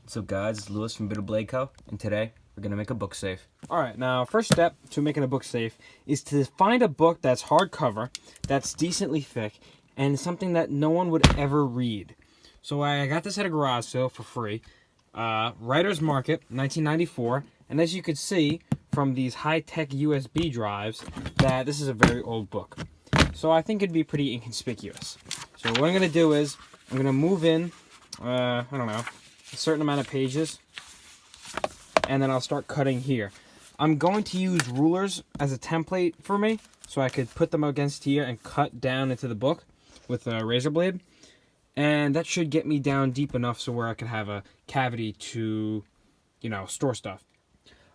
What's up guys, it's Lewis from Bitter Blade Co. And today we're going to make a book safe. Alright, now first step to making a book safe is to find a book that's hardcover, that's decently thick, and something that no one would ever read. So I got this at a garage sale for free. Writer's Market, 1994. And as you can see from these high-tech USB drives, that this is a very old book. So I think it'd be pretty inconspicuous. So what I'm going to do is, I'm going to move in, I don't know, a certain amount of pages, and then I'll start cutting here. I'm going to use rulers as a template for me, so I could put them against here and cut down into the book with a razor blade. And that should get me down deep enough so where I can have a cavity to, you know, store stuff.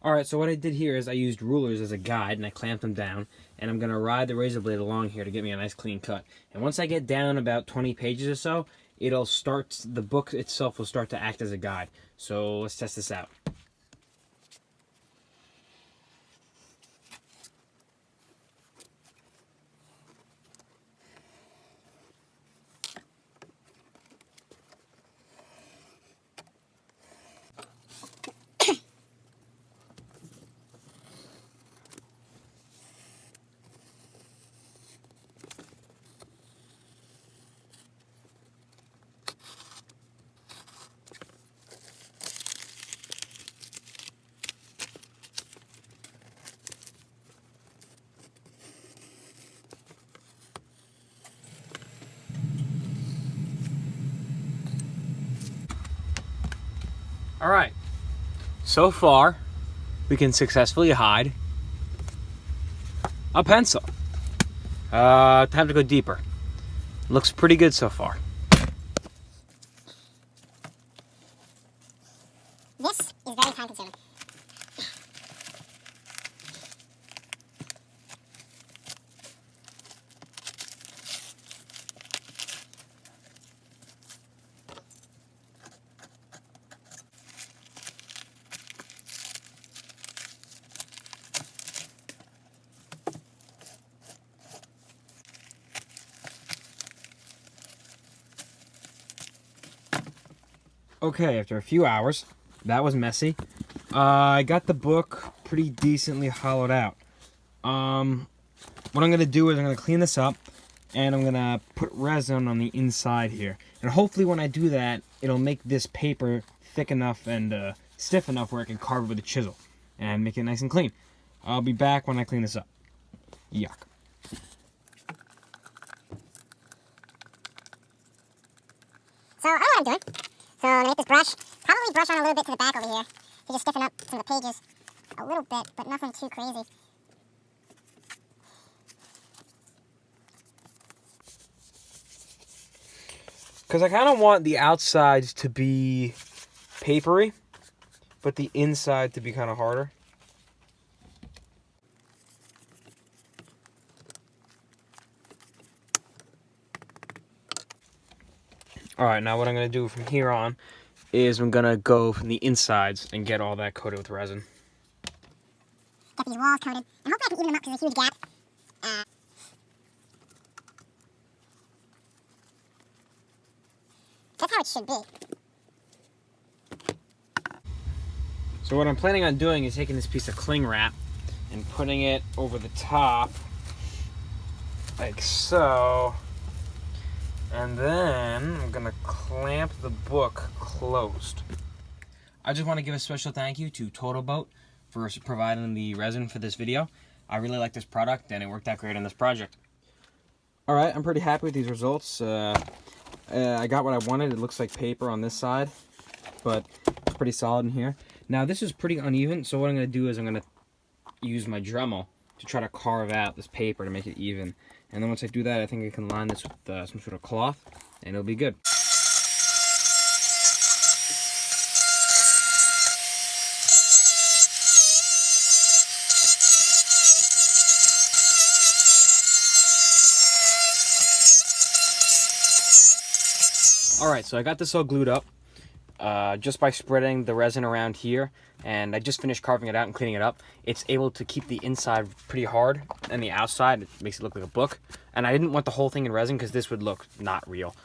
Alright, so what I did here is I used rulers as a guide and I clamped them down. And I'm going to ride the razor blade along here to get me a nice clean cut. And once I get down about 20 pages or so, the book itself will start to act as a guide. So let's test this out. Alright, so far we can successfully hide a pencil. Time to go deeper. Looks pretty good so far. This is very time consuming. Okay, after a few hours, that was messy. I got the book pretty decently hollowed out. What I'm going to do is I'm going to clean this up, and I'm going to put resin on the inside here. And hopefully when I do that, it'll make this paper thick enough and stiff enough where I can carve it with a chisel and make it nice and clean. I'll be back when I clean this up. Yuck. So I know what I'm doing. So I'm going to make this brush, probably brush on a little bit to the back over here to just stiffen up some of the pages a little bit, but nothing too crazy. Because I kind of want the outsides to be papery, but the inside to be kind of harder. Alright, now what I'm going to do from here on is I'm going to go from the insides and get all that coated with resin. Get these walls coated, and hopefully I can even them up because there's a huge gap. That's how it should be. So what I'm planning on doing is taking this piece of cling wrap and putting it over the top, like so. And then I'm going to clamp the book closed. I just want to give a special thank you to Total Boat for providing the resin for this video. I really like this product and it worked out great on this project. Alright, I'm pretty happy with these results. I got what I wanted. It looks like paper on this side, but it's pretty solid in here. Now this is pretty uneven, so what I'm going to do is I'm going to use my Dremel to try to carve out this paper to make it even. And then once I do that, I think I can line this with some sort of cloth, and it'll be good. Alright, so I got this all glued up just by spreading the resin around here, and I just finished carving it out and cleaning it up. It's able to keep the inside pretty hard, and the outside, it makes it look like a book. And I didn't want the whole thing in resin because this would look not real.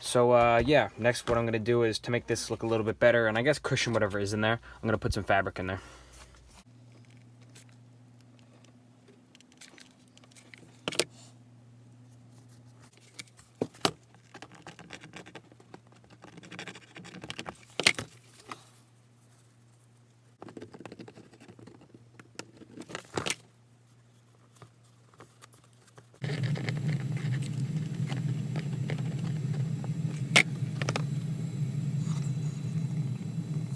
So yeah, next what I'm gonna do is to make this look a little bit better, and I guess cushion whatever is in there, I'm gonna put some fabric in there.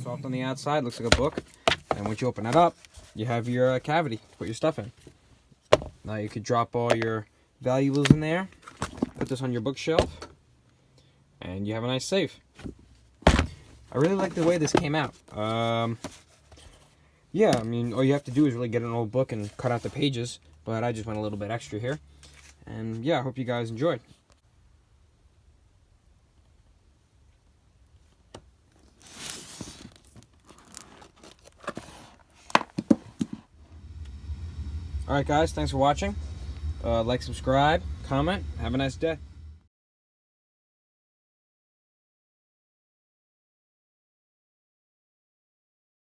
Soft on the outside, looks like a book. And once you open it up, you have your cavity to put your stuff in. Now you could drop all your valuables in there, put this on your bookshelf, and you have a nice safe. I really like the way this came out. Yeah, I mean, all you have to do is really get an old book and cut out the pages, but I just went a little bit extra here. And yeah, I hope you guys enjoyed. Alright guys, thanks for watching. Like, subscribe, comment, have a nice day.